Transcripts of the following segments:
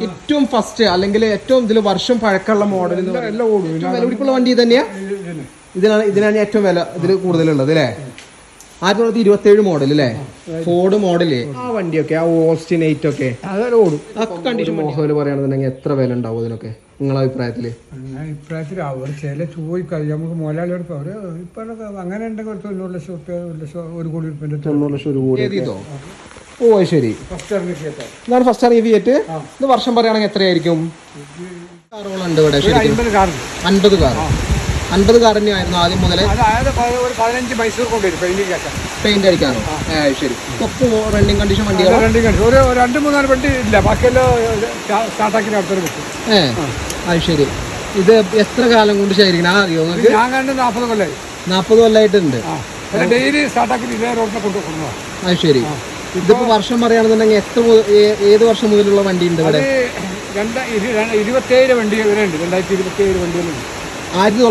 ഏറ്റവും ഫസ്റ്റ് അല്ലെങ്കിൽ ഏറ്റവും ഇതിൽ വർഷം പഴക്കമുള്ള മോഡൽ വിലപിടിപ്പുള്ള വണ്ടി തന്നെയാ. ഇതിനാണ് ഏറ്റവും വില ഇതിൽ കൂടുതലുള്ളത് അല്ലേ. 1927 മോഡൽ അല്ലേ, ഫോർഡ് മോഡല്. ആ വണ്ടിയൊക്കെ ആ ഓസ്റ്റിൻ 8 ഒക്കെ കണ്ടീഷൻ മോഹോല് പറയുകയാണെന്നുണ്ടെങ്കിൽ എത്ര വില ഉണ്ടാവും ഇതിനൊക്കെ നിങ്ങളെ അഭിപ്രായത്തില്? അവർ ചില ചോദിക്കാം നമുക്ക് മുതലാളിയോട് അങ്ങനെ ഉണ്ടെങ്കിൽ 90 ലക്ഷം റുപ്യ, 1 കോടി റുപ്യ, 90 ലക്ഷം, 1 കോടി. ഓ ശരി, ഇതാണ് ഫസ്റ്റ് ഇറങ്ങിയ ഫിയറ്റ്. ഇത് വർഷം പറയുകയാണെങ്കിൽ എത്രയായിരിക്കും? കാറുകളുണ്ട് ഇവിടെ 50 കാർ. 50 കാർ തന്നെയായിരുന്നു ആദ്യം മുതലേ. 15 മൈസൂർ കൊണ്ടുവരും പെയിന്റ് അടിക്കാനോ? ശരി. റണ്ണിങ് കണ്ടീഷൻ വണ്ടികൾ 2-3 വണ്ടി ഇല്ല, ബാക്കിയെല്ലാം സ്റ്റാർട്ടാക്കി അടുത്തൊരു കിട്ടും. അത് ശരി. ഇത് എത്ര കാലം കൊണ്ട് ശേഖരിക്കണം അറിയോ? ഞാൻ കണ്ട് 40 കൊല്ലമായി. 40 കൊല്ലമായിട്ടുണ്ട്. ഡെയിലി സ്റ്റാർട്ടാക്കി ഇതേ റോഡിനെ കൊണ്ടുപോകുന്നു. അത് ശരി. ഇതിപ്പോ വർഷം പറയുകയാണെന്നുണ്ടെങ്കിൽ ഏത് വർഷം മുതലുള്ള വണ്ടി ഉണ്ട് ഇവിടെ? 27 വണ്ടി വരെ ഉണ്ട്. 2027 വണ്ടികളുണ്ട്. 1927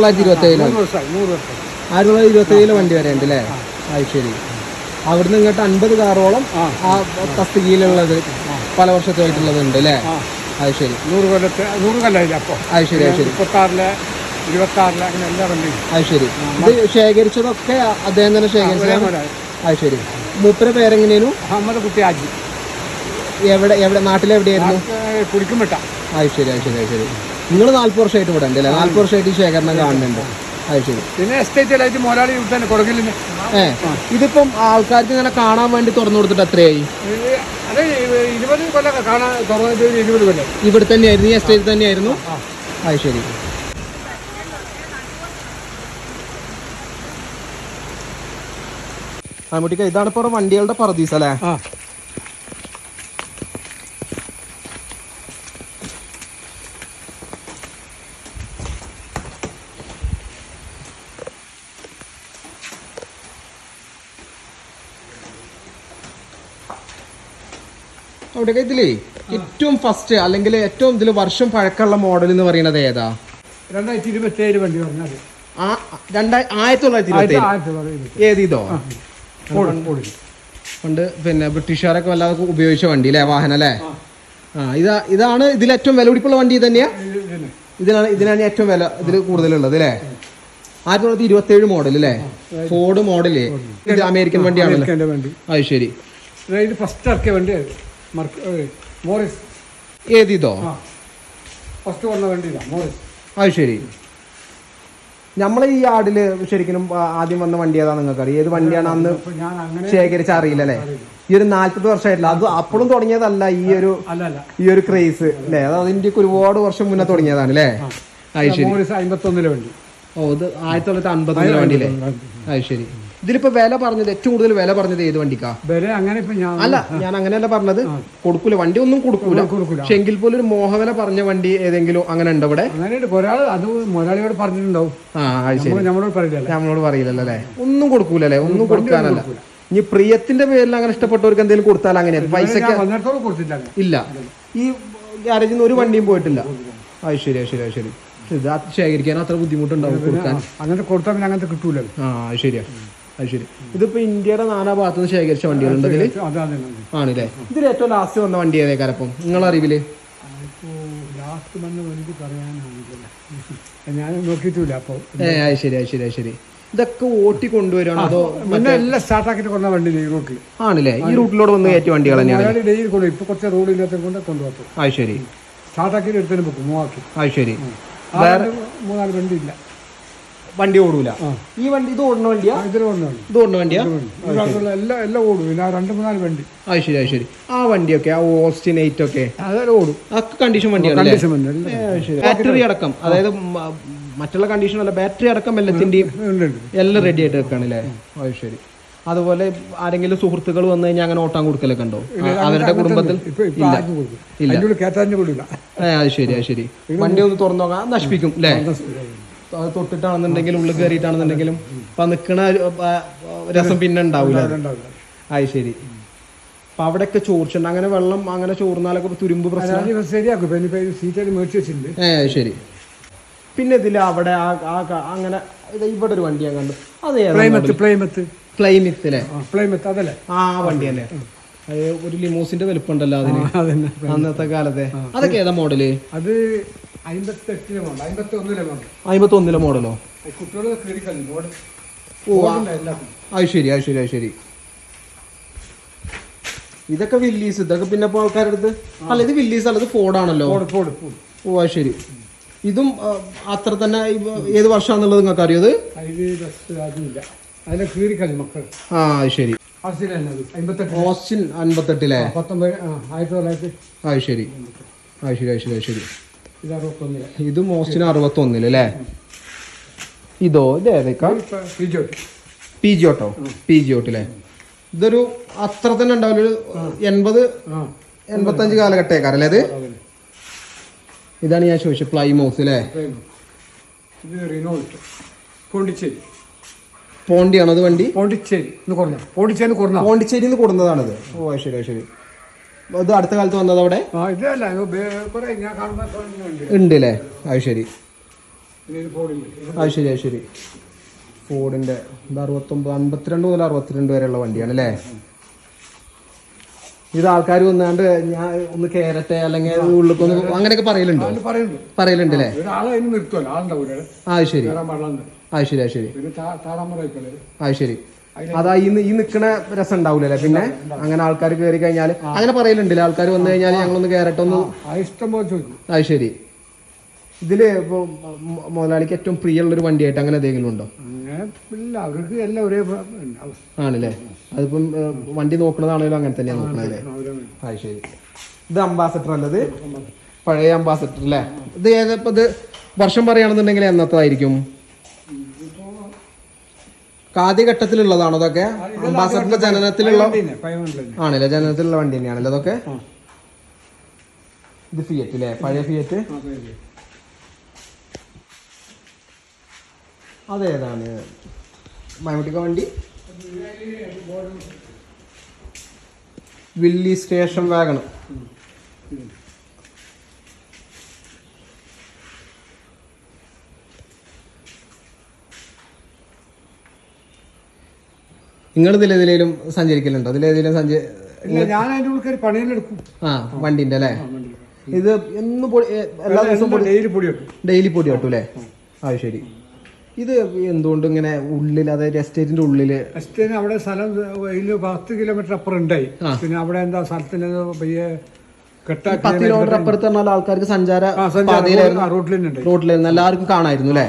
1927 വണ്ടി വരെ ഉണ്ട് അല്ലേ. അത് ശരി. അവിടുന്ന് ഇങ്ങോട്ട് 50 കാറോളം ആ തസ്തികയിലുള്ളത് പല വർഷത്തായിട്ടുള്ളത് ഉണ്ട് അല്ലേ. അത് ശരി. 100 കൊല്ലമായില്ല അപ്പോൾ. അത് ശരി. അത് ശരി. 26 26 അങ്ങനെ എല്ലാ വണ്ടിയും. അത് ശരി. ഇത് ശേഖരിച്ചതൊക്കെ അദ്ദേഹം തന്നെ ശേഖരിച്ചത്. അത് ശരി. മൂപ്പര പേരെങ്ങനെയായിരുന്നു? അഹമ്മദ് കുട്ടി ഹാജി. എവിടെ നാട്ടിലെവിടെയായിരുന്നു? കുടിക്കുംപെട്ട. അത് ശരി. അത് ശരി. അത് ശരി. നിങ്ങൾ 40 വർഷമായിട്ട് ഇവിടെ ഉണ്ട് അല്ലേ? 40 വർഷമായിട്ട് ഈ ശേഖരണം കാണുന്നുണ്ട്. അത് ശരി. പിന്നെ എസ്റ്റേറ്റിലായിട്ട് മുതലാളി തന്നെ കൊടുക്കില്ല. ഇതിപ്പം ആൾക്കാർക്ക് ഇങ്ങനെ കാണാൻ വേണ്ടി തുറന്നു കൊടുത്തിട്ട് എത്രയായി? അത് 20 കൊല്ലം കാണാൻ തുറന്നിട്ട് 20 കൊല്ലം ഇവിടെ തന്നെയായിരുന്നു, ഈ എസ്റ്റേറ്റ് തന്നെയായിരുന്നു. അത് ശരി. ആൺകുട്ടിക്ക് ഇതാണ് ഇപ്പോൾ വണ്ടികളുടെ പറദീസ് അല്ലേ? അവിടെ ഇതിലേ ഏറ്റവും ഫസ്റ്റ് അല്ലെങ്കിൽ ഏറ്റവും ഇതിൽ വർഷം പഴക്കമുള്ള മോഡൽ എന്ന് പറയുന്നത് ഏതാ? 2027 വണ്ടി പറഞ്ഞത്. 1927 ഏത് ഇതോ? പണ്ട് പിന്നെ ബ്രിട്ടീഷുകാരൊക്കെ വല്ലാതെ ഉപയോഗിച്ച വണ്ടി അല്ലേ, വാഹനം അല്ലേ? ഇതാണ് ഇതിൽ ഏറ്റവും വിലപിടിപ്പുള്ള വണ്ടി തന്നെയാ. ഇതിനാണ് ഏറ്റവും വില ഇതിൽ കൂടുതലുള്ളത് അല്ലേ. 1927 മോഡൽ അല്ലേ, ഫോർഡ് മോഡല്. ഇത് അമേരിക്കൻ വണ്ടിയാണല്ലോ. അത് ശരി. ഫസ്റ്റ് ഇറക്കിയ വണ്ടി മോറിസ്. ഏത് ഇതോ? ഫസ്റ്റ് വന്ന വണ്ടി മോറിസ്. അത് ശരി. നമ്മളെ ഈ ആടില് ശരിക്കും ആദ്യം വന്ന വണ്ടി ഏതാ നിങ്ങൾക്ക് അറിയാം? ഏത് വണ്ടിയാണ് അന്ന് ശേഖരിച്ച അറിയില്ല അല്ലേ? ഈ ഒരു 40 വർഷമായിട്ടില്ല. അത് അപ്പോഴും തുടങ്ങിയതല്ല ഈ ഒരു ക്രേസ് അല്ലേ. അത് അതിന്റെ ഒരുപാട് വർഷം മുന്നേ തുടങ്ങിയതാണ് അല്ലേ. അത് ശരി. 51 വണ്ടി. ഓ, ഇത് 1951 വണ്ടി അല്ലേ. അത് ശരി. ഇതിലിപ്പോ വില പറഞ്ഞത് ഏറ്റവും കൂടുതൽ വില പറഞ്ഞത് ഏത് വണ്ടിക്കാ? അല്ല, ഞാൻ അങ്ങനെയല്ല പറഞ്ഞത്. കൊടുക്കൂല, വണ്ടി ഒന്നും കൊടുക്കൂല. പക്ഷെ എങ്കിൽ പോലും ഒരു മോഹവില പറഞ്ഞ വണ്ടി ഏതെങ്കിലും അങ്ങനെ ഉണ്ടോ ഇവിടെ? മുതലാളിയോട് പറഞ്ഞിട്ടുണ്ടാവും. നമ്മളോട് പറയില്ലല്ലോ അല്ലേ. ഒന്നും കൊടുക്കൂലല്ലേ, ഒന്നും കൊടുക്കാനല്ല. ഇനി പ്രിയത്തിന്റെ പേരിൽ അങ്ങനെ ഇഷ്ടപ്പെട്ടവർക്ക് എന്തെങ്കിലും കൊടുത്താൽ അങ്ങനെ പൈസക്ക് ഇല്ല. ഈ ഗ്യാരേജിൽ നിന്ന് ഒരു വണ്ടിയും പോയിട്ടില്ല. അത് ശരി. അത് ശരി. അത് ശരി. ഇത് ശേഖരിക്കാൻ അത്ര ബുദ്ധിമുട്ടുണ്ടാവും കൊടുക്കാൻ. അങ്ങനെ കൊടുത്താൽ അങ്ങനത്തെ കിട്ടൂല. ശരിയാ. അത് ശരി. ഇതിപ്പോ ഇന്ത്യയുടെ നാനാ ഭാഗത്തുനിന്ന് ശേഖരിച്ച വണ്ടികളുണ്ട് ഇതില് ആണല്ലേ. ഇതിൽ ഏറ്റവും ലാസ്റ്റ് വന്ന വണ്ടി ഏതേക്കാരപ്പം നിങ്ങളെ അറിവില്? ഞാൻ നോക്കിയിട്ടില്ല അപ്പൊ. അത് ശരി. അത് ശരി. അത് ശരി. ഇതൊക്കെ ഓട്ടി കൊണ്ടുവരാണോ അതോ എല്ലാം സ്റ്റാർട്ടാക്കിട്ട് കൊണ്ട വണ്ടി ഈ റൂട്ടിൽ ആണല്ലേ? ഈ റൂട്ടിലൂടെ വന്ന് കയറ്റിയ വണ്ടികൾ തന്നെയാണ്. ഡെയിലി കൊണ്ടു. ഇപ്പൊ കുറച്ച് റോഡില്ലാത്ത കൊണ്ട് കൊണ്ടുപോകും. അത് ശരി. സ്റ്റാർട്ടാക്കിട്ട് എടുത്തതിന് വെക്കും മൂവാക്കി. അത് ശരി. വേറെ 3-4 വണ്ടി ഇല്ല, വണ്ടി ഓടൂല. ഈ വണ്ടി ഇത് ഓടുന്ന വണ്ടിയാ? ഇത് ഓടുന്ന വണ്ടിയാ? എല്ലാം ഓടും. 2-3 വണ്ടി. അത് ശരി. അത് ശരി. ആ വണ്ടിയൊക്കെ ആ ഓസ്റ്റിൻ 8 ഒക്കെ അതെല്ലാം ഓടും. ആ കണ്ടീഷൻ വണ്ടിയാണ്. ബാറ്ററി അടക്കം, അതായത് മറ്റുള്ള കണ്ടീഷൻ അല്ല, ബാറ്ററി അടക്കം എല്ലാത്തിന്റെയും എല്ലാം റെഡി ആയിട്ട് വെക്കാണ് അല്ലേ. അത് ശരി. അതുപോലെ ആരെങ്കിലും സുഹൃത്തുക്കൾ വന്നു കഴിഞ്ഞാൽ അങ്ങനെ ഓട്ടാൻ കൊടുക്കലൊക്കെ ഉണ്ടോ അവരുടെ കുടുംബത്തിൽ? ഇല്ല. അത് ശരി. അത് ശരി. വണ്ടി ഒന്ന് തുറന്നു നോക്കാം, നശിപ്പിക്കും അല്ലേ. തൊട്ടിട്ടാണെന്നുണ്ടെങ്കിലും ഉള്ളിൽ കയറിയിട്ടാണെന്നുണ്ടെങ്കിലും ഇപ്പൊ നിക്കണ രസം പിന്നെ ഉണ്ടാവില്ല. അത് ശരി. അപ്പൊ അവിടെയൊക്കെ ചോർച്ചുണ്ട്. അങ്ങനെ വെള്ളം അങ്ങനെ ചോർന്നാലൊക്കെ തുരുമ്പ് പ്രശ്നം ശരിയാക്കും. ശരി. പിന്നെ ഇതില് അവിടെ അങ്ങനെ ഇവിടെ ഒരു വണ്ടി ഞാൻ കണ്ടു. അത് ക്ലൈമത്ത് അല്ലേ? ആ വണ്ടി അല്ലേ. ഒരു ലിമോസിന്റെ വലുപ്പമുണ്ടല്ലോ അതിന് അതന്നെ അന്നത്തെ കാലത്തെ. അതൊക്കെ ഏതാ മോഡല്? അത് 58 മോഡൽ 51 മോഡൽ 51 മോഡലോ? കുട്ടികൾ കയറിക്കളി മോഡൽ. ഓ അത് ശരി അത് ശരി അത് ശരി. ഇതൊക്കെ വില്ലീസ്, ഇതൊക്കെ പിന്നെ ഇപ്പൊ ആൾക്കാരുടെ അടുത്ത് അല്ല ഇത് വില്ലീസ് അല്ല ഇത് ഫോർഡാണല്ലോ. ഓ അത് ശരി. ഇതും അത്ര തന്നെ ഏത് വർഷമാണെന്നുള്ളത് നിങ്ങൾക്ക് അറിയോ? അതിന്റെ കീറിക്കളി മക്കൾ. ആ അത് ശരി. ഓസ്റ്റിൻ 58 1900. അത് ശരി അത് ശരി അത് ശരി അത് ശരി. ഇതും ഓസ്റ്റിൻ 61 അല്ലേ? ഇതോ ഇത് ഏതൊക്കെ? പിജിയോട്ടല്ലേ? ഇതൊരു അത്ര തന്നെ ഉണ്ടാവില്ല, ഒരു 80-85 കാലഘട്ടേക്കാരല്ലേ ഇത്? ഇതാണ് ഞാൻ ചോദിച്ചത്, പ്ലൈമൗത്ത് അല്ലേ? പോണ്ടിയാണോ അത് വണ്ടി? പോണ്ടിച്ചേരി കൊടുന്നതാണിത്. ഓ ശരി ശരി. ഇത് അടുത്ത കാലത്ത് വന്നത് അവിടെ ഉണ്ട് അല്ലേ? അത് ശരി അത് ശരി അത് ശരി. ഫോർഡിന്റെ 52 മുതൽ 62 വരെയുള്ള വണ്ടിയാണ് അല്ലേ? ഇത് ആൾക്കാർ വന്നാണ്ട് ഞാൻ ഒന്ന് കേരട്ടെ അല്ലെങ്കിൽ ഉള്ളിക്കൊന്ന് അങ്ങനെയൊക്കെ പറയലുണ്ടോ? പറയലുണ്ട് അല്ലേ? അത് ശരി അത് ശരി അത് ശരി അത് ശരി. അതാ ഈ നിക്കണ രസം ഉണ്ടാവൂലല്ലേ പിന്നെ അങ്ങനെ ആൾക്കാർ കയറി കഴിഞ്ഞാൽ അങ്ങനെ പറയലുണ്ടല്ലേ? ആൾക്കാർ വന്നു കഴിഞ്ഞാൽ ഞങ്ങളൊന്ന് കേരട്ടെ ഒന്ന്. അത് ശരി. ഇതില് ഇപ്പൊ മുതലാളിക്ക് ഏറ്റവും പ്രിയമുള്ള ഒരു വണ്ടിയായിട്ട് അങ്ങനെ എന്തെങ്കിലും ഉണ്ടോ? അവർക്ക് എല്ലാം ഒരേ ആണല്ലേ? അതിപ്പം വണ്ടി നോക്കണതാണല്ലോ അങ്ങനെ തന്നെയാണ് നോക്കണല്ലേ? അത് ശരി. ഇത് അംബാസഡർ അല്ലത്? പഴയ അംബാസഡർ അല്ലേ? ഇത് ഏതപ്പോ ഇത് വർഷം പറയുകയാണെന്നുണ്ടെങ്കിൽ എന്നത്തായിരിക്കും? ആദ്യഘട്ടത്തിലുള്ളതാണോ ഇതൊക്കെ? അംബാസഡറിന്റെ ജനനത്തിലുള്ള ആണല്ലേ? ജനനത്തിലുള്ള വണ്ടി തന്നെയാണല്ലോ ഇതൊക്കെ? ഇത് ഫിയറ്റ് അല്ലേ? പഴയ ഫിയറ്റ്. അതേതാണ് മമ്മൂട്ടിക്ക വണ്ടി? Willys station wagon. നിങ്ങൾ ഇതിലേതിലും സഞ്ചരിക്കലുണ്ടോ? ഇതിലേതിലും ഞാൻ അതിന്റെ ഉള്ളിൽ പണിയിലെടുക്കും. ആ വണ്ടിന്റെ അല്ലേ? ഇത് എന്നും എല്ലാ ദിവസവും ഡെയിലി പൊടി കിട്ടും അല്ലേ? അത് ശരി. ഇത് എന്തുകൊണ്ട് ഇങ്ങനെ ഉള്ളിൽ, അതായത് എസ്റ്റേറ്റിന്റെ ഉള്ളില്? എസ്റ്റേറ്റ് അവിടെ സ്ഥലം 10 കിലോമീറ്റർ അപ്പുറം ഉണ്ടായി. പിന്നെ അവിടെ എന്താ സ്ഥലത്തിന് 10 കിലോമീറ്റർ അപ്പുറത്ത് പറഞ്ഞാൽ ആൾക്കാർക്ക് സഞ്ചാര റോഡിലായിരുന്നു, എല്ലാവർക്കും കാണായിരുന്നു അല്ലേ?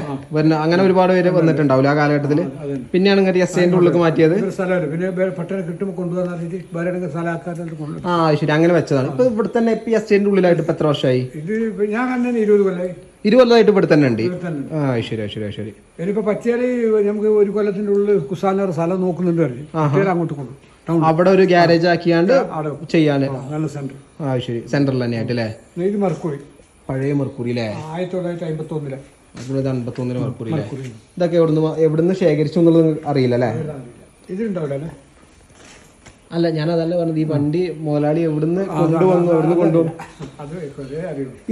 അങ്ങനെ ഒരുപാട് പേര് വന്നിട്ടുണ്ടാവില്ല ആ കാലഘട്ടത്തില്. പിന്നെയാണ് ഇങ്ങനെ എസ്റ്റേറ്റിന്റെ ഉള്ളിലേക്ക് മാറ്റിയത്. പിന്നെ പെട്ടെന്ന് കിട്ടുമ്പോൾ കൊണ്ടുവന്നിട്ട് ആ ശരി, അങ്ങനെ വെച്ചതാണ്. ഇപ്പൊ ഇവിടെ തന്നെ ഇപ്പൊ എസ്റ്റേറ്റിന്റെ ഉള്ളിലായിട്ട് ഇപ്പൊ എത്ര വർഷമായി? ഇത് ഞാൻ കണ്ടു 20 കൊല്ലായി. 20 കൊല്ലമായിട്ട് ഇവിടെ തന്നെ ഉണ്ട്. ആ ശരി ശരി ശരി. ഇനിയിപ്പോ പറ്റിയാല് നമുക്ക് ഒരു കൊല്ലത്തിന്റെ ഉള്ളിൽ കുസാനൊരു സ്ഥലം നോക്കുന്നുണ്ട്, അങ്ങോട്ട് കൊണ്ടു അവിടെ ഒരു ഗ്യാരേജ് ആക്കിയാണ്ട് ചെയ്യാന്. നല്ല സെന്റർ. ആ ശരി, സെന്ററിൽ തന്നെ ആയിട്ട് അല്ലേ? ഇത് മെർക്കുറി, പഴയ മെർക്കുറി അല്ലേ? 1951 51 മെർക്കുറി. ഇതൊക്കെ എവിടുന്ന് ശേഖരിച്ചു എന്നുള്ളത് അറിയില്ല അല്ലേ? ഇതിലുണ്ടാവില്ല അല്ല, ഞാൻ അതല്ല പറഞ്ഞത്, ഈ വണ്ടി മുതലാളി എവിടുന്ന് കൊണ്ടുവന്നു, എവിടുന്ന് കൊണ്ടുവന്നു?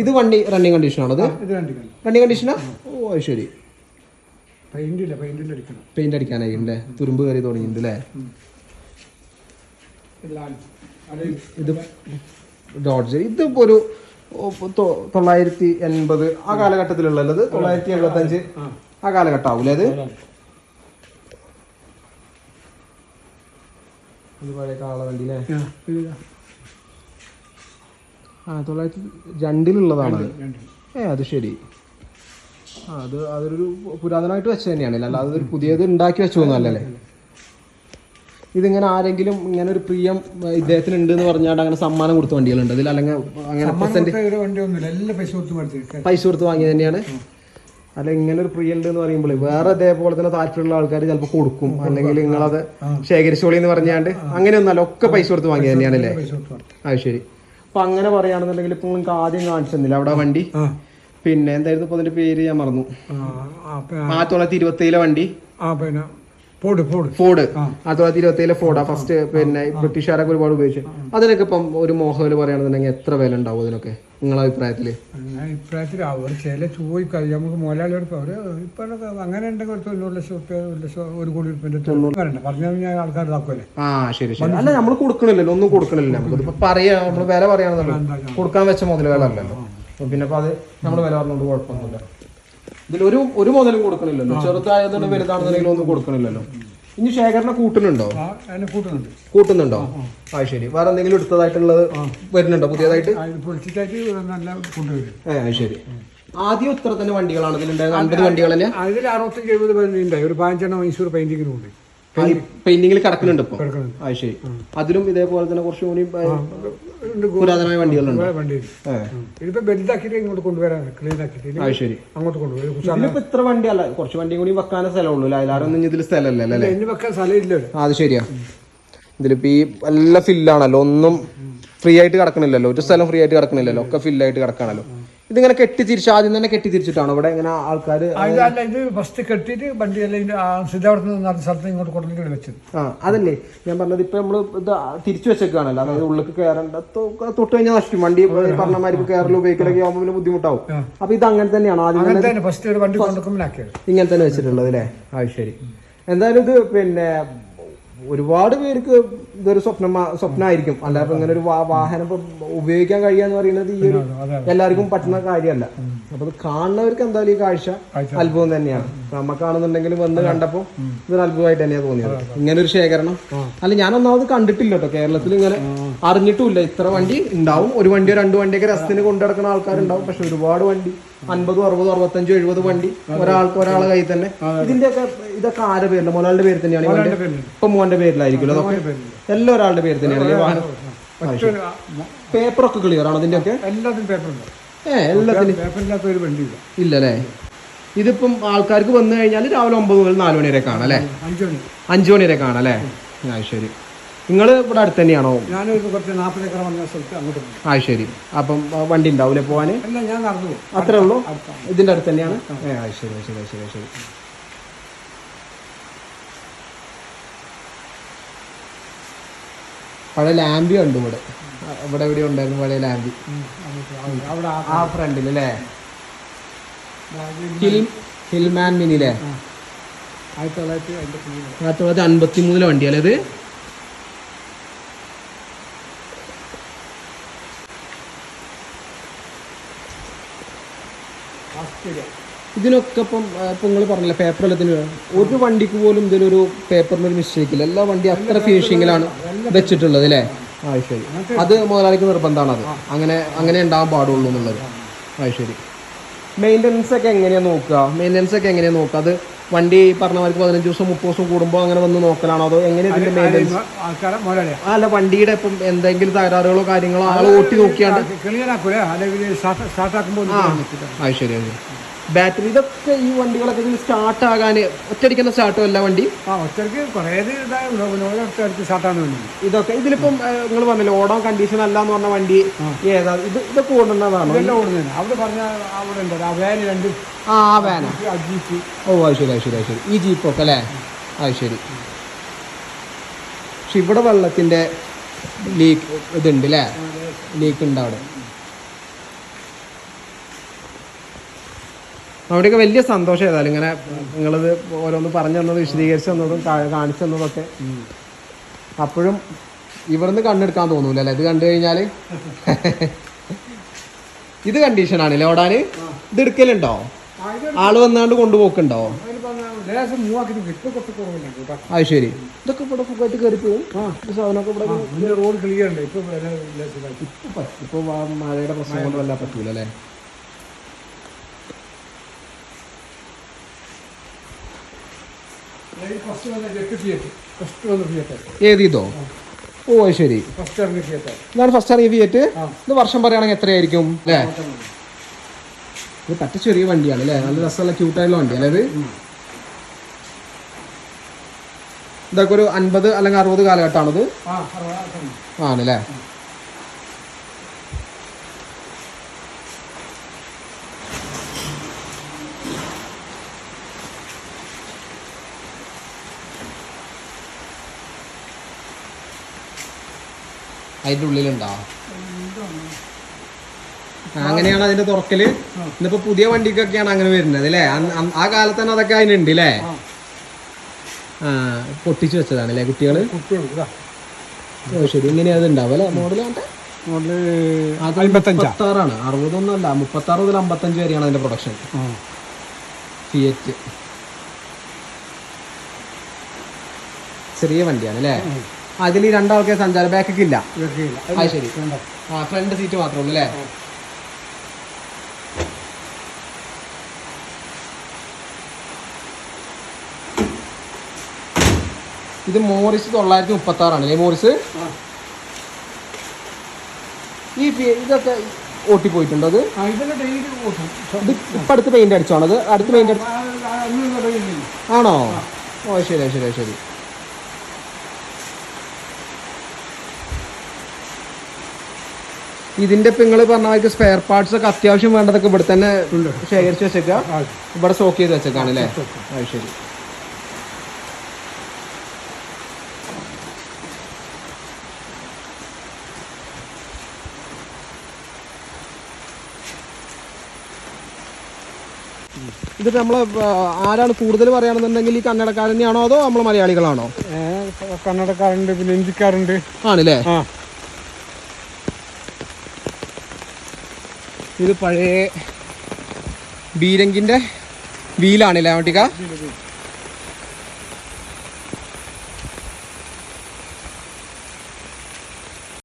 ഇത് വണ്ടി റണ്ണിങ് കണ്ടീഷനാണോ? അത് റണ്ണിങ് കണ്ടീഷനാ? ഓ ശരി. പെയിന്റ് അടിക്കാനായില്ലേ? തുരുമ്പ് കയറി തുടങ്ങിയിട്ടുണ്ട് അല്ലേ? ഇത് ഡോഡ്ജ്. ഇതിപ്പോ ഒരു 980 ആ കാലഘട്ടത്തിലുള്ളത്. 975 ആ കാലഘട്ടം ആവൂലേ അത്? പഴയ കാള വണ്ടി അല്ലേ? 902 അത് ശരി. അതൊരു പുരാതനമായിട്ട് വെച്ച തന്നെയാണല്ലോ, അല്ലാതെ അതൊരു പുതിയത് ഉണ്ടാക്കി വെച്ചോന്നല്ലേ? ഇതിങ്ങനെ ആരെങ്കിലും ഇങ്ങനെ ഒരു പ്രിയം ഇദ്ദേഹത്തിന് ഉണ്ട് എന്ന് പറഞ്ഞാൽ അങ്ങനെ സമ്മാനം കൊടുത്ത വണ്ടികളുണ്ട് അതിൽ? അല്ലെങ്കിൽ അങ്ങനെ പൈസ കൊടുത്ത് വാങ്ങിയത് തന്നെയാണ്? അല്ല, ഇങ്ങനെ ഒരു പ്രിയം ഉണ്ട് എന്ന് പറയുമ്പോൾ വേറെ ഇതേപോലെ തന്നെ താല്പര്യമുള്ള ആൾക്കാർ ചിലപ്പോൾ കൊടുക്കും, അല്ലെങ്കിൽ നിങ്ങളത് ശേഖരിച്ചോളി എന്ന് പറഞ്ഞാണ്ട് അങ്ങനെയൊന്നല്ല, ഒക്കെ പൈസ കൊടുത്ത് വാങ്ങിയത് തന്നെയാണല്ലേ? അത് ശരി. അപ്പൊ അങ്ങനെ പറയുകയാണെന്നുണ്ടെങ്കിൽ ഇപ്പൊ നിങ്ങൾക്ക് ആദ്യം കാണിച്ചെന്നില്ല അവിടെ വണ്ടി? പിന്നെ എന്തായിരുന്നു ഇപ്പൊ അതിന്റെ പേര്? ഞാൻ മറന്നു. 1927 വണ്ടി ഫോർഡ്. 1927 ഫോർഡാ ഫസ്റ്റ്. പിന്നെ ബ്രിട്ടീഷുകാരൊക്കെ ഒരുപാട് ഉപയോഗിച്ചു. അതിനൊക്കെ ഇപ്പം ഒരു മോഹവില് പറയുകയാണെന്നുണ്ടെങ്കിൽ എത്ര വില ഉണ്ടാവും അതിനൊക്കെ? നിങ്ങളെ അഭിപ്രായത്തില്? അഭിപ്രായത്തിൽ അവർ ചില ചോദിക്കാം നമുക്ക് മുതലാളിയോട് അവര് ഇപ്പൊ അങ്ങനെ ഉണ്ടെങ്കിൽ 90 ലക്ഷം റുപ്യ 1 ലക്ഷം 1 കോടി റുപ്യ പറഞ്ഞു കഴിഞ്ഞാൽ ആൾക്കാർ ഇതാക്കുമല്ലേ. ആ ശരി ശരി. അല്ല നമ്മൾ കൊടുക്കണില്ലല്ലോ, ഒന്നും കൊടുക്കണില്ല. നമുക്കിപ്പോ പറയാ നമ്മള് വില പറയാണെന്നല്ലോ, കൊടുക്കാൻ വെച്ച മുതൽ വില അല്ലല്ലോ. പിന്നെ അപ്പൊ അത് നമ്മൾ വില പറഞ്ഞുകൊണ്ട് കുഴപ്പമൊന്നുമില്ല. ഇതിലൊരു ഒരു മുതലും കൊടുക്കണില്ലല്ലോ, ചെറുതായതുകൊണ്ട് വലുതാണെന്നുണ്ടെങ്കിലും ഒന്നും കൊടുക്കണില്ലല്ലോ. ഇനി ശേഖരണ കൂട്ടുന്നുണ്ടോ? കൂട്ടുന്നുണ്ടോ? ആ ശരി. വേറെ എന്തെങ്കിലും എടുത്തതായിട്ടുള്ളത് വരുന്നുണ്ടോ പുതിയതായിട്ട്? ശരി. ആദ്യം ഇത്ര തന്നെ വണ്ടികളാണ് ഇതിലുണ്ടായത്? 50 വണ്ടികൾ തന്നെ? അതിൽ 65-70 പേരുണ്ടായി. ഒരു 15 മൈസൂർ പെയിന്റിങ്ങിനുണ്ട്, പെയിന്റിങ്ങിൽ കിടക്കുന്നുണ്ട് ഇപ്പൊ. ആ ശരി. അതിലും ഇതേപോലെ തന്നെ കുറച്ചും കൂടി പുരാതനമായ വണ്ടികളുണ്ട്. ഇതിപ്പോ വലുതാക്കിയിട്ട് ഇങ്ങോട്ട് കൊണ്ടുവരാൻ ക്ലീൻ ആക്കിയിട്ട് ശരി അങ്ങോട്ട് കൊണ്ടുവരും. ഇതിലിപ്പോ ഇത്ര വണ്ടി അല്ല, കുറച്ച് വണ്ടിയും കൂടി വെക്കാനേ സ്ഥലമുള്ളൂ. അതിലാരൊന്നും ഇതിൽ സ്ഥലമല്ല അല്ലേ? ഇനി വെക്കാൻ സ്ഥലമില്ല. അത് ശരിയാ. ഇതിലിപ്പോ ഈ എല്ലാ ഫില്ലാണല്ലോ, ഒന്നും ഫ്രീ ആയിട്ട് കിടക്കണില്ലല്ലോ, ഒരു സ്ഥലം ഫ്രീ ആയിട്ട് കിടക്കണില്ലല്ലോ, ഒക്കെ ഫില്ലായിട്ട് കിടക്കാണല്ലോ. ഇതിങ്ങനെ കെട്ടിത്തിരിച്ച് ആദ്യം തന്നെ കെട്ടിത്തിരിച്ചിട്ടാണോ ഇവിടെ ഇങ്ങനെ ആൾക്കാർ? ഇത് ഫസ്റ്റ് കെട്ടിയിട്ട് വണ്ടിയെല്ലാം സ്ഥലത്ത് ഇങ്ങോട്ട് കൊണ്ടുവന്നിട്ട് വെച്ചത്. അതല്ലേ ഞാൻ പറഞ്ഞത്. ഇപ്പൊ നമ്മള് ഇത് തിരിച്ചു വെച്ചേക്കാണല്ലോ, അതായത് ഉള്ളിൽ കയറേണ്ട തൊട്ട് കഴിഞ്ഞാൽ നശിക്കും വണ്ടി. പറഞ്ഞമാർക്ക് കയറലും ഉപയോഗിക്കലൊക്കെ ആവുമ്പോൾ ബുദ്ധിമുട്ടാവും. അപ്പൊ ഇത് അങ്ങനെ തന്നെയാണോ ആദ്യം ഫസ്റ്റ് ഒരു വണ്ടി ഇങ്ങനെ തന്നെ വെച്ചിട്ടുള്ളത് അല്ലേ? ആ ശരി. എന്തായാലും ഇത് പിന്നെ ഒരുപാട് പേർക്ക് ഇതൊരു സ്വപ്നമായിരിക്കും. അല്ലാതെ ഇങ്ങനെ ഒരു വാഹനം ഉപയോഗിക്കാൻ കഴിയാന്ന് പറയുന്നത് ഈ ഒരു എല്ലാവർക്കും പറ്റുന്ന കാര്യമല്ല. അപ്പൊ ഇത് കാണുന്നവർക്ക് എന്തായാലും ഈ കാഴ്ച അത്ഭുതം തന്നെയാണ്. നമുക്കാണെന്നുണ്ടെങ്കിലും വന്ന് കണ്ടപ്പോ ഇതൊരു അത്ഭുതമായിട്ട് തന്നെയാണ് തോന്നിയത്. ഇങ്ങനെ ഒരു ശേഖരണം അല്ല ഞാൻ ഒന്നാമത് കണ്ടിട്ടില്ല കേട്ടോ. കേരളത്തിൽ ഇങ്ങനെ അറിഞ്ഞിട്ടുമില്ല ഇത്ര വണ്ടി ഉണ്ടാവും. ഒരു വണ്ടിയോ 2 വണ്ടിയൊക്കെ രസത്തിന് കൊണ്ടു നടക്കുന്ന ആൾക്കാരുണ്ടാവും. പക്ഷെ ഒരുപാട് വണ്ടി 50, 60, 65, 70 വണ്ടി ഒരാളെ കയ്യിൽ തന്നെ. ഇതൊക്കെ ആരുടെ പേരില്ല? മുതലാളിയുടെ പേര് തന്നെയാണ്. ഇപ്പൊ മോന്റെ പേരിലായിരിക്കുമല്ലോ അതൊക്കെ? എല്ലാം ഒരാളുടെ പേര് തന്നെയാണ് വാഹനം. പേപ്പറൊക്കെ ക്ലിയർ ആണോ ഇതിന്റെ ഒക്കെ? എല്ലാത്തിനും പേപ്പറുണ്ട്. എല്ലാത്തിനും ഇല്ലല്ലേ? ഇതിപ്പം ആൾക്കാർക്ക് വന്നു കഴിഞ്ഞാൽ രാവിലെ 9 മുതൽ 4 മണി വരെ കാണാം അല്ലേ? 5 മണി വരെ കാണാം അല്ലേ? ആ ശരി. നിങ്ങൾ ഇവിടെ അടുത്ത് തന്നെയാണോ? ഞാനൊരു 40 ഏക്കർ വന്ന സ്ഥലത്ത് അങ്ങോട്ട്. ആ ശരി. അപ്പം വണ്ടി ഉണ്ടാവൂലേ പോവാന്? ഞാൻ നടന്നു പോകും. അത്രേ ഉള്ളൂ? ഇതിന്റെ അടുത്ത് തന്നെയാണ്? ശരി ശരി ശരി ശരി. പഴയ ലാമ്പി ഉണ്ട് ഇവിടെ. ഇവിടെ എവിടെ ഉണ്ടായിരുന്നു പഴയ ലാമ്പി? ആ ഫ്രണ്ടിൽ അല്ലേ? ഹിൽമാൻ മിനിലെ 1953 വണ്ടിയല്ലേ ഇത്? ഇതിനൊക്കെ ഇപ്പം നിങ്ങൾ പറഞ്ഞില്ല പേപ്പറെല്ലാത്തിന് ഒരു വണ്ടിക്ക് പോലും ഇതിലൊരു പേപ്പറിനൊരു മിസ്റ്റേക്ക് ഇല്ല. എല്ലാ വണ്ടി അത്ര ഫിനിഷിങ്ങിലാണ് വെച്ചിട്ടുള്ളത് അല്ലേ? ആ ശരി. അത് മുതലാളിക്ക് നിർബന്ധമാണ്. അത് അങ്ങനെ ഉണ്ടാകാൻ പാടുള്ളൂ എന്നുള്ളത്. ആ ശരി. മെയിൻ്റനൻസ് ഒക്കെ എങ്ങനെയാണ് നോക്കുക? അത് വണ്ടി പറഞ്ഞമാർക്ക് 15 ദിവസം 30 ദിവസം കൂടുമ്പോൾ അങ്ങനെ വന്ന് നോക്കലാണോ? അതോ എങ്ങനെ ഇതിന്റെ മെയിൻ്റനൻസ്? അല്ല വണ്ടിയുടെ ഇപ്പം എന്തെങ്കിലും തകരാറുകളോ കാര്യങ്ങളോ ആൾ ഓട്ടി നോക്കിയാണ്ട്? ആ ശരി. ബാറ്ററി ഇതൊക്കെ ഈ വണ്ടികളൊക്കെ ഇതിൽ സ്റ്റാർട്ട് ആകാൻ ഒറ്റയടിക്കുന്ന സ്റ്റാർട്ടോ അല്ല വണ്ടി? ഇതൊക്കെ ഇതിലിപ്പം നിങ്ങൾ പറഞ്ഞില്ലേ ഓടാൻ കണ്ടീഷൻ അല്ല എന്ന് പറഞ്ഞ വണ്ടി ഏതാ? ഇതൊക്കെ ഓടുന്നതാണോ? ആ വാന. ഓ അത് ശരി. ഈ ജീപ്പൊക്കെ അല്ലേ? അത് ശരി. പക്ഷെ ഇവിടെ വെള്ളത്തിന്റെ ലീക്ക് ഇതുണ്ട് അല്ലേ? ലീക്ക് ഉണ്ട് അവിടെ. അവിടെയൊക്കെ വലിയ സന്തോഷം ഏതായാലും ഇങ്ങനെ നിങ്ങളിത് ഓരോന്ന് പറഞ്ഞു തന്നത്, വിശദീകരിച്ച് തന്നതും കാണിച്ചു തന്നതൊക്കെ. അപ്പോഴും ഇവിടുന്ന് കണ്ണെടുക്കാൻ തോന്നൂല അല്ലേ? ഇത് കണ്ടു കഴിഞ്ഞാൽ ഇത് കണ്ടീഷനാണല്ലേ ഓടാന്? ഇത് എടുക്കലുണ്ടോ? ആള് വന്നാണ്ട് കൊണ്ടുപോക്കുണ്ടോ? അത് ശരി. ഇതൊക്കെ ഇവിടെ സുഖമായിട്ട് കയറി പോവും. സാധനമൊക്കെ റോഡ് ക്ലിയർ ഉണ്ട്. ഇപ്പൊ മഴയുടെ പ്രശ്നം കൊണ്ട് വല്ലാൻ പറ്റൂല അല്ലേ? ഏത് ഇതോ? ഓ ശരി. ഇതാണ് ഫസ്റ്റ് ഇറങ്ങിയ ഫിയറ്റ്. ഇത് വർഷം പറയുകയാണെങ്കിൽ എത്രയായിരിക്കും അല്ലേ? ഇത് പറ്റ ചെറിയ വണ്ടിയാണ് അല്ലേ? നല്ല രസമുള്ള ക്യൂട്ടായിട്ടുള്ള വണ്ടിയാണ് ഇത്. ഇതൊക്കെ ഒരു 50 അല്ലെങ്കിൽ 60 കാലഘട്ടമാണിത് ആണല്ലേ? അതിൻ്റെ ഉള്ളിലുണ്ടോ? അങ്ങനെയാണ് അതിന്റെ തുറക്കല്. ഇന്നിപ്പോ പുതിയ വണ്ടിക്കൊക്കെയാണ് അങ്ങനെ വരുന്നത് അല്ലേ? ആ കാലത്ത് തന്നെ അതൊക്കെ അതിനുണ്ട് അല്ലേ? ആ പൊട്ടിച്ചു വെച്ചതാണ് അല്ലേ കുട്ടികള്? ശരി, ഇങ്ങനെ അത് ഉണ്ടാവും അല്ലേ? മോഡല് 56 60 അല്ല, 36 മുതൽ 55 വരെയാണ് അതിന്റെ പ്രൊഡക്ഷൻ. ഫിയറ്റ് ചെറിയ വണ്ടിയാണ് അല്ലേ? അതിൽ രണ്ടാൾക്കേ സഞ്ചാര ബാക്കൊക്കെ ഇല്ല. അത് ശരി. ഫ്രണ്ട് സീറ്റ് മാത്രമേ ഉള്ളൂ അല്ലേ? ഇത് മോറിസ് 936 ആണല്ലേ മോറിസ്? ഇതൊക്കെ ഓട്ടിപ്പോയിട്ടുണ്ടോ? അത് ഇപ്പൊ അടുത്ത് പെയിന്റ് അടിച്ചോണോ? അത് അടുത്ത് പെയിന്റ് ആണോ? ഓ ശരി ശരി ശരി. ഇതിന്റെ ഇപ്പൊ നിങ്ങൾ പറഞ്ഞ സ്പെയർ പാർട്സ് ഒക്കെ അത്യാവശ്യം വേണ്ടതൊക്കെ ഇവിടെ തന്നെ ശേഖരിച്ച് വെച്ചേക്ക, ഇവിടെ സ്റ്റോക്ക് ചെയ്ത് വെച്ചേക്കാണ് അല്ലേ? അത് ശരി. ഇതിപ്പോ നമ്മള് ആരാണ് കൂടുതൽ പറയുകയാണെന്നുണ്ടെങ്കിൽ ഈ കന്നഡക്കാരനെയാണോ അതോ നമ്മള് മലയാളികളാണോ? കന്നഡക്കാരുണ്ട്, പിന്നെ ഹിന്ദിക്കാരുണ്ട്. ആണല്ലേ? ഇത് പഴയ ബീരങ്കിന്റെ വീലാണല്ലേ വണ്ടിക്ക?